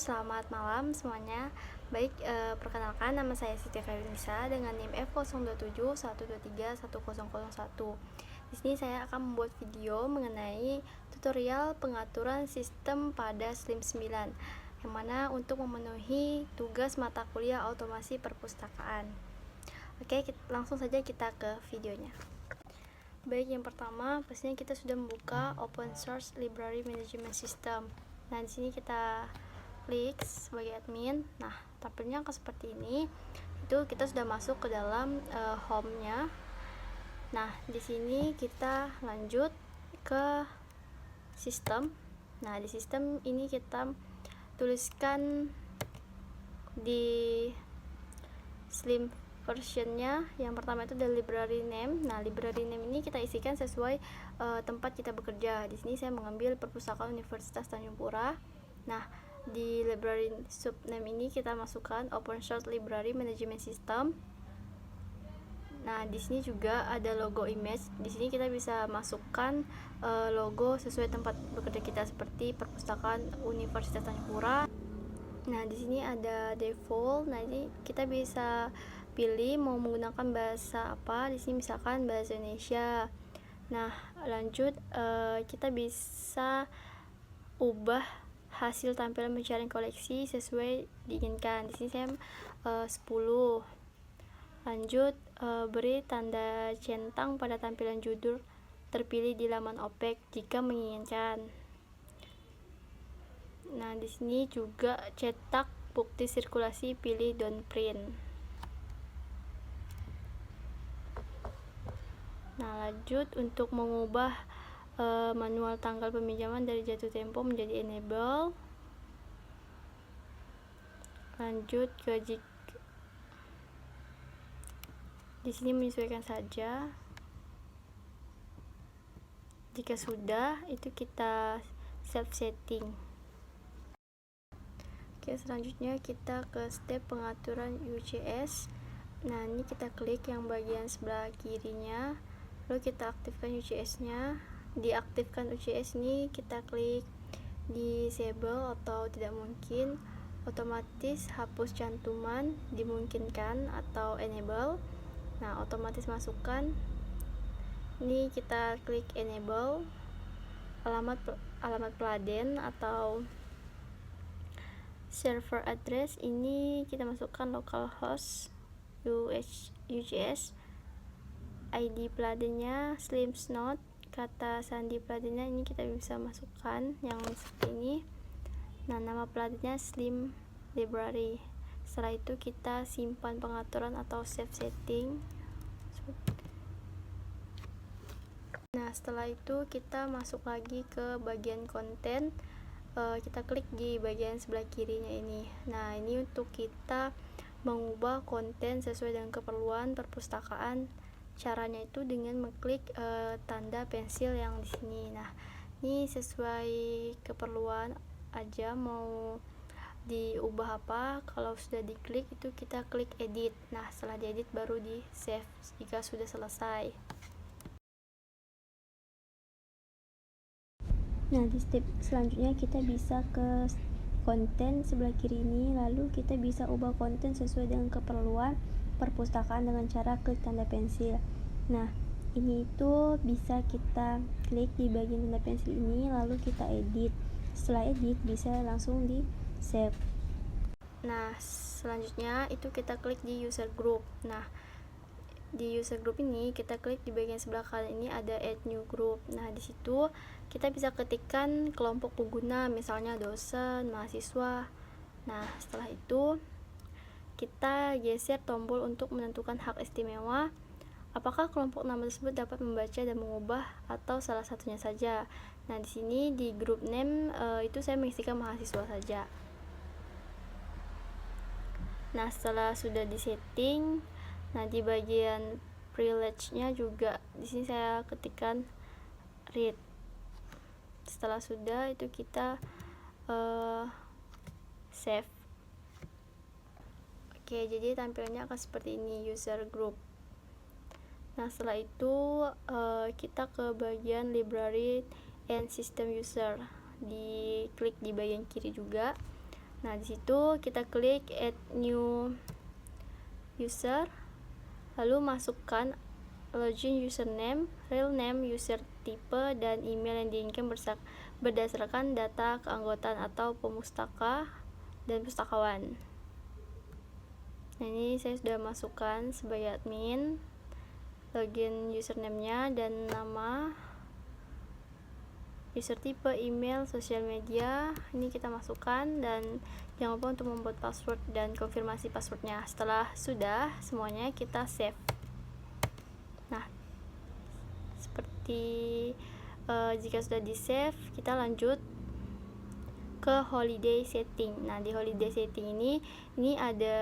selamat malam semuanya. Baik, perkenalkan nama saya Siti Khairunisa dengan NIM F027123101. Di sini saya akan membuat video mengenai tutorial pengaturan sistem pada SLIM 9, yang mana untuk memenuhi tugas mata kuliah otomasi perpustakaan. Oke, langsung saja kita ke videonya. Baik, yang pertama pastinya kita sudah membuka Open Source Library Management System. Nah, di sini kita klik sebagai admin. Nah, tampilnya akan seperti ini. Itu kita sudah masuk ke dalam home-nya. Nah, di sini kita lanjut ke sistem. Nah, di sistem ini kita tuliskan di SLIM versionnya, yang pertama itu dari library name. Nah, library name ini kita isikan sesuai tempat kita bekerja. Di sini saya mengambil perpustakaan Universitas Tanjung Pura. Nah, di library subname ini kita masukkan Open Source Library Management System. Nah, di sini juga ada logo image. Di sini kita bisa masukkan logo sesuai tempat bekerja kita, seperti perpustakaan Universitas Tanjung Pura. Nah, di sini ada default. Nah, ini kita bisa pilih mau menggunakan bahasa apa. Di sini misalkan bahasa Indonesia. Nah, lanjut kita bisa ubah hasil tampilan pencarian koleksi sesuai diinginkan. Di sini saya 10. Lanjut beri tanda centang pada tampilan judul terpilih di laman OPEC jika menginginkan. Nah, di sini juga cetak bukti sirkulasi, pilih don't print. Nah, lanjut untuk mengubah manual tanggal peminjaman dari jatuh tempo menjadi enable. Lanjut ke di sini menyesuaikan saja. Jika sudah, itu kita save setting. Oke, selanjutnya kita ke step pengaturan UCS. Nah, ini kita klik yang bagian sebelah kirinya, lalu kita aktifkan UCS-nya. Diaktifkan UCS ini kita klik disable atau tidak mungkin, otomatis hapus cantuman dimungkinkan atau enable. Nah, otomatis masukkan. Ini kita klik enable. Alamat peladen atau server address ini kita masukkan localhost UCS. ID peladennya SLIMSNOT. Kata sandi peladennya ini kita bisa masukkan yang seperti ini. Nah, nama peladennya SLIM Library. Setelah itu kita simpan pengaturan atau save setting. Nah, setelah itu kita masuk lagi ke bagian konten. Kita klik di bagian sebelah kirinya ini. Nah, ini untuk kita mengubah konten sesuai dengan keperluan perpustakaan. Caranya itu dengan mengklik tanda pensil yang di sini. Nah, ini sesuai keperluan aja mau diubah apa. Kalau sudah diklik itu kita klik edit. Nah, setelah diedit baru di save jika sudah selesai. Nah, di step selanjutnya kita bisa ke konten sebelah kiri ini, lalu kita bisa ubah konten sesuai dengan keperluan perpustakaan dengan cara klik tanda pensil. Nah, ini itu bisa kita klik di bagian tanda pensil ini, lalu kita edit. Setelah edit bisa langsung di save. Nah, selanjutnya itu kita klik di user group. Nah, di user group ini kita klik di bagian sebelah kanan ini ada add new group. Nah, di situ kita bisa ketikkan kelompok pengguna, misalnya dosen, mahasiswa. Nah, setelah itu kita geser tombol untuk menentukan hak istimewa. Apakah kelompok nama tersebut dapat membaca dan mengubah atau salah satunya saja. Nah, di sini di group name itu saya mengisikan mahasiswa saja. Nah, setelah sudah disetting, nah di bagian privilege-nya juga di sini saya ketikkan read. Setelah sudah itu kita save. Oke, jadi tampilannya akan seperti ini user group. Nah, setelah itu kita ke bagian library and system user. Diklik di bagian kiri juga. Nah, di situ kita klik add new user, lalu masukkan login username, real name, user tipe, dan email yang diinginkan berdasarkan data keanggotaan atau pemustaka dan pustakawan. Nah, ini saya sudah masukkan sebagai admin, login username-nya dan nama, user tipe, email, sosial media. Ini kita masukkan, dan jangan lupa untuk membuat password dan konfirmasi passwordnya. Setelah sudah semuanya, kita save. Nah, seperti jika sudah di save, kita lanjut ke holiday setting. Nah, di holiday setting ini ada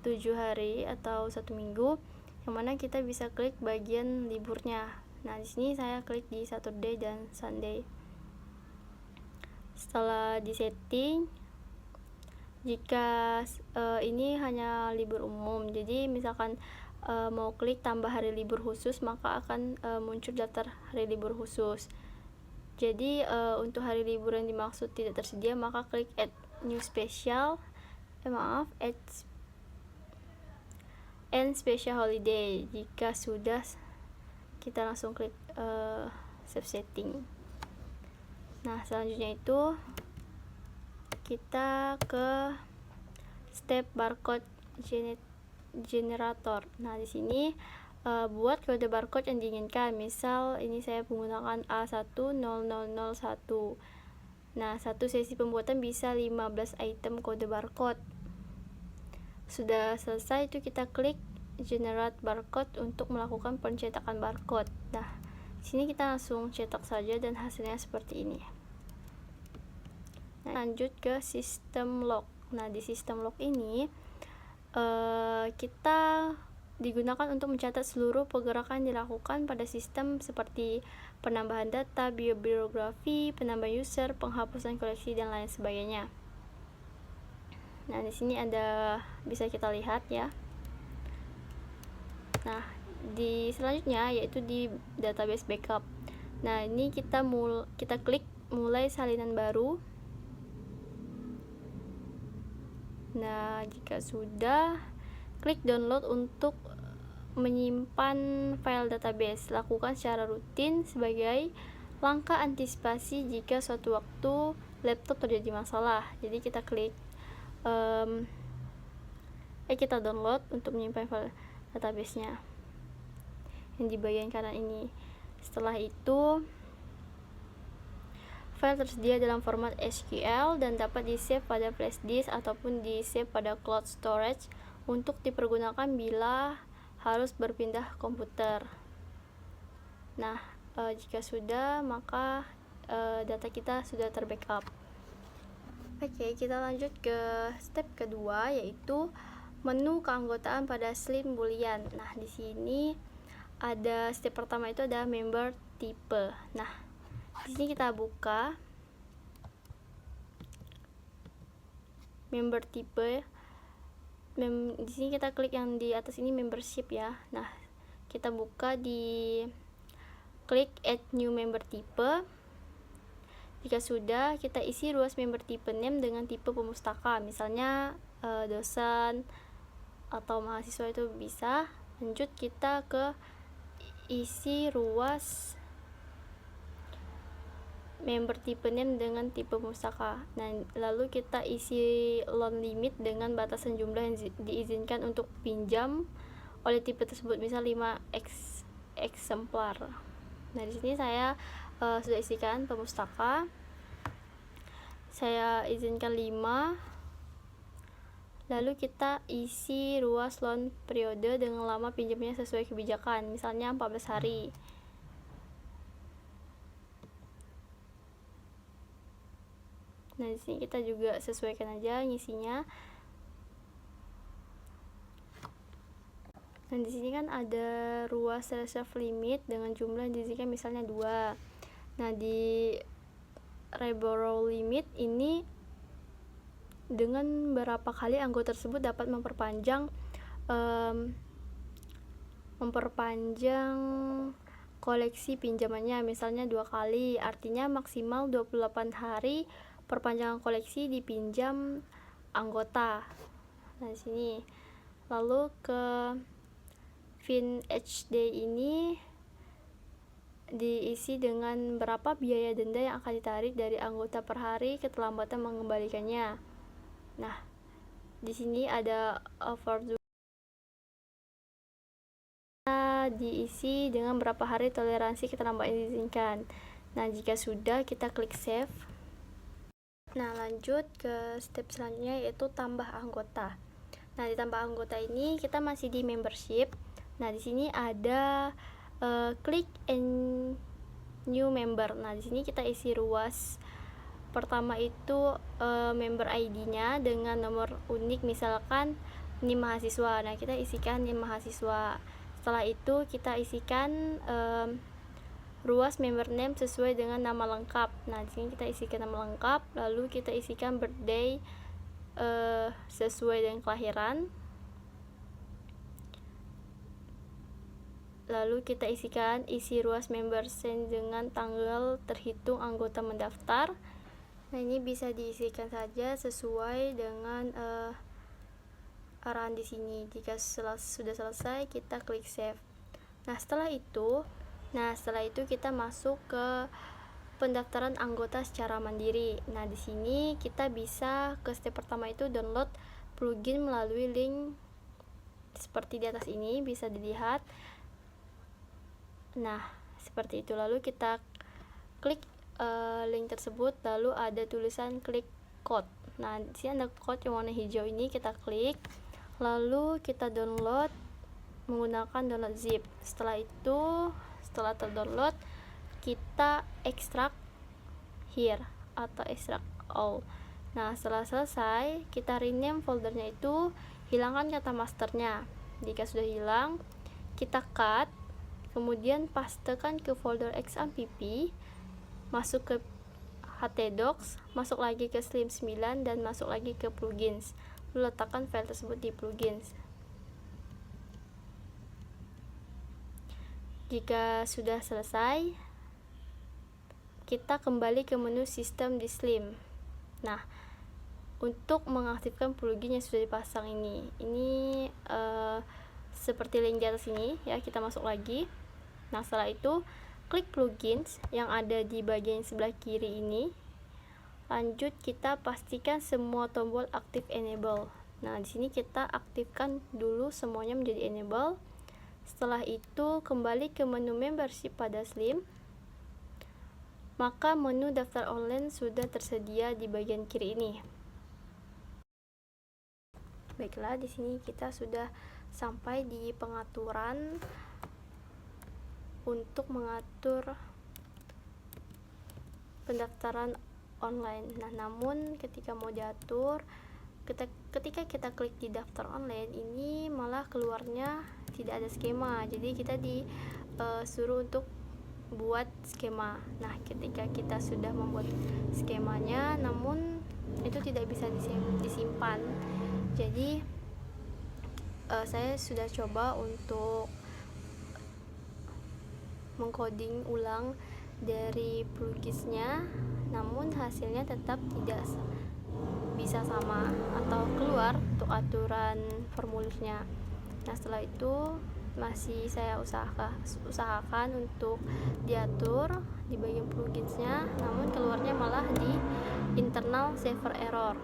7 hari atau 1 minggu, yang mana kita bisa klik bagian liburnya. Nah, di sini saya klik di Saturday dan Sunday. Setelah di setting, jika ini hanya libur umum, jadi misalkan mau klik tambah hari libur khusus, maka akan muncul daftar hari libur khusus. Jadi untuk hari libur yang dimaksud tidak tersedia, maka klik add new special, and special holiday. Jika sudah, kita langsung klik save setting. Nah, selanjutnya itu kita ke step barcode generator. Nah, di sini buat kode barcode yang diinginkan. Misal ini saya menggunakan A10001. Nah, satu sesi pembuatan bisa 15 item kode barcode. Sudah selesai itu kita klik generate barcode untuk melakukan pencetakan barcode. Nah, di sini kita langsung cetak saja dan hasilnya seperti ini. Nah, lanjut ke sistem log. Nah, di sistem log ini kita digunakan untuk mencatat seluruh pergerakan yang dilakukan pada sistem seperti penambahan data, biografi, penambahan user, penghapusan koleksi, dan lain sebagainya. Nah, di sini ada, bisa kita lihat ya. Nah, di selanjutnya yaitu di database backup. Nah, ini kita klik mulai salinan baru. Nah, jika sudah, klik download untuk menyimpan file database. Lakukan secara rutin sebagai langkah antisipasi jika suatu waktu laptop terjadi masalah. Jadi kita klik kita download untuk menyimpan file database-nya yang di bagian kanan ini. Setelah itu, file tersedia dalam format SQL dan dapat di-save pada flash disk ataupun di-save pada cloud storage untuk dipergunakan bila harus berpindah komputer. Nah, jika sudah, maka data kita sudah terbackup. Oke, kita lanjut ke step kedua, yaitu menu keanggotaan pada Slim Boolean. Nah, di sini ada step pertama, itu ada member type. Nah, di sini kita buka member type. Di sini kita klik yang di atas ini, membership ya. Nah, kita buka di klik add new member type. Jika sudah, kita isi ruas member type name dengan tipe pemustaka, misalnya dosen atau mahasiswa itu bisa. Lanjut kita ke isi ruas member type name dengan tipe pemustaka. Nah, lalu kita isi loan limit dengan batasan jumlah yang diizinkan untuk pinjam oleh tipe tersebut, misal 5 eksemplar. Nah, di sini saya sudah isikan pemustaka, saya izinkan 5. Lalu kita isi ruas loan periode dengan lama pinjamnya sesuai kebijakan, misalnya 14 hari. Nah, di sini kita juga sesuaikan aja ngisinya. Nah, di sini kan ada ruas reserve limit dengan jumlah yang diizinkan, misalnya 2. Nah, di reborrow limit ini dengan berapa kali anggota tersebut dapat memperpanjang koleksi pinjamannya, misalnya 2 kali, artinya maksimal 28 hari perpanjangan koleksi dipinjam anggota. Nah, di sini. Lalu ke fin HD ini diisi dengan berapa biaya denda yang akan ditarik dari anggota per hari keterlambatan mengembalikannya. Nah, di sini ada overdue diisi dengan berapa hari toleransi keterlambatan diizinkan. Nah, jika sudah, kita klik save. Nah, lanjut ke step selanjutnya, yaitu tambah anggota. Nah, di tambah anggota ini kita masih di membership. Nah, di sini ada klik and new member. Nah, di sini kita isi ruas. Pertama itu member ID-nya dengan nomor unik, misalkan NIM mahasiswa. Nah, kita isikan NIM mahasiswa. Setelah itu kita isikan ruas member name sesuai dengan nama lengkap. Nah, di sini kita isikan nama lengkap, lalu kita isikan birthday sesuai dengan kelahiran. Lalu kita isi ruas member send dengan tanggal terhitung anggota mendaftar. Nah, ini bisa diisikan saja sesuai dengan arahan di sini. Jika sudah selesai, kita klik save. Nah, setelah itu kita masuk ke pendaftaran anggota secara mandiri. Nah, di sini kita bisa ke step pertama itu download plugin melalui link seperti di atas ini, bisa dilihat. Nah, seperti itu. Lalu kita klik link tersebut, lalu ada tulisan klik code. Nah, di sini ada code yang warna hijau ini, kita klik, lalu kita download menggunakan download zip. Setelah terdownload, kita ekstrak here atau ekstrak all. Nah, setelah selesai, kita rename foldernya itu, hilangkan kata masternya. Jika sudah hilang, kita cut, kemudian pastekan ke folder XAMPP, masuk ke htdocs, masuk lagi ke Slim 9 dan masuk lagi ke plugins. Lalu letakkan file tersebut di plugins. Jika sudah selesai, kita kembali ke menu sistem di Slim. Nah, untuk mengaktifkan plugin yang sudah dipasang ini seperti link di atas ini ya, kita masuk lagi. Nah, setelah itu klik plugins yang ada di bagian sebelah kiri ini. Lanjut, kita pastikan semua tombol aktif enable. Nah, di sini kita aktifkan dulu semuanya menjadi enable. Setelah itu kembali ke menu membership pada Slim. Maka menu daftar online sudah tersedia di bagian kiri ini. Baiklah, di sini kita sudah sampai di pengaturan untuk mengatur pendaftaran online. Nah, namun ketika mau diatur, ketika kita klik di daftar online ini malah keluarnya tidak ada skema. Jadi kita disuruh untuk buat skema. Nah, ketika kita sudah membuat skemanya, namun itu tidak bisa disimpan. Jadi saya sudah coba untuk mengcoding ulang dari pluginsnya, namun hasilnya tetap tidak bisa sama atau keluar untuk aturan formulirnya. Nah, setelah itu masih saya usahakan untuk diatur di bagian pluginsnya, namun keluarnya malah di internal server error,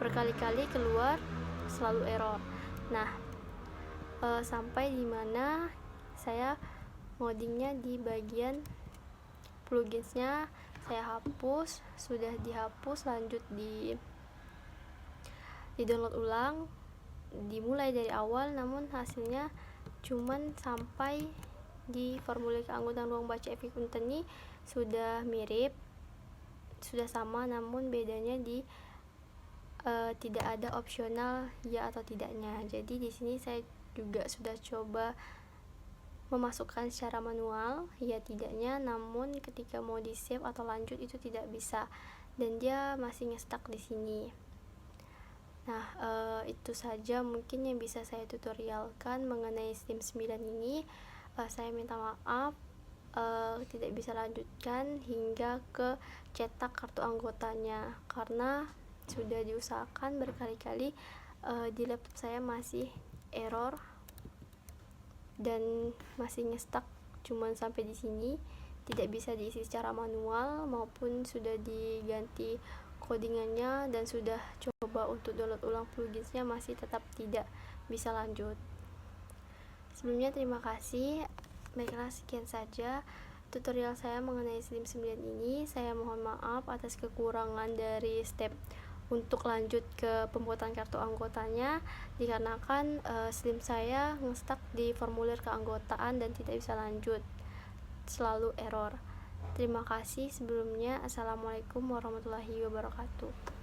berkali-kali keluar, selalu error. Nah, sampai dimana saya ngodingnya di bagian pluginsnya saya hapus, sudah dihapus, lanjut di download ulang, dimulai dari awal, namun hasilnya cuman sampai di formulir keanggotaan ruang baca Epic Unteni sudah mirip, sudah sama, namun bedanya di tidak ada opsional ya atau tidaknya. Jadi di sini saya juga sudah coba memasukkan secara manual ya tidaknya, namun ketika mau di save atau lanjut itu tidak bisa dan dia masih nge-stuck di sini. Nah, itu saja mungkin yang bisa saya tutorialkan mengenai Slim 9 ini. Saya minta maaf tidak bisa lanjutkan hingga ke cetak kartu anggotanya, karena sudah diusahakan berkali-kali di laptop saya masih error dan masih ngestak cuman sampai di sini, tidak bisa diisi secara manual maupun sudah diganti codingannya dan sudah coba untuk download ulang pluginsnya masih tetap tidak bisa lanjut. Sebelumnya terima kasih. Baiklah, sekian saja tutorial saya mengenai Slim 9 ini. Saya mohon maaf atas kekurangan dari step untuk lanjut ke pembuatan kartu anggotanya, dikarenakan Slim saya ngestak di formulir keanggotaan dan tidak bisa lanjut, selalu error. Terima kasih sebelumnya. Assalamualaikum warahmatullahi wabarakatuh.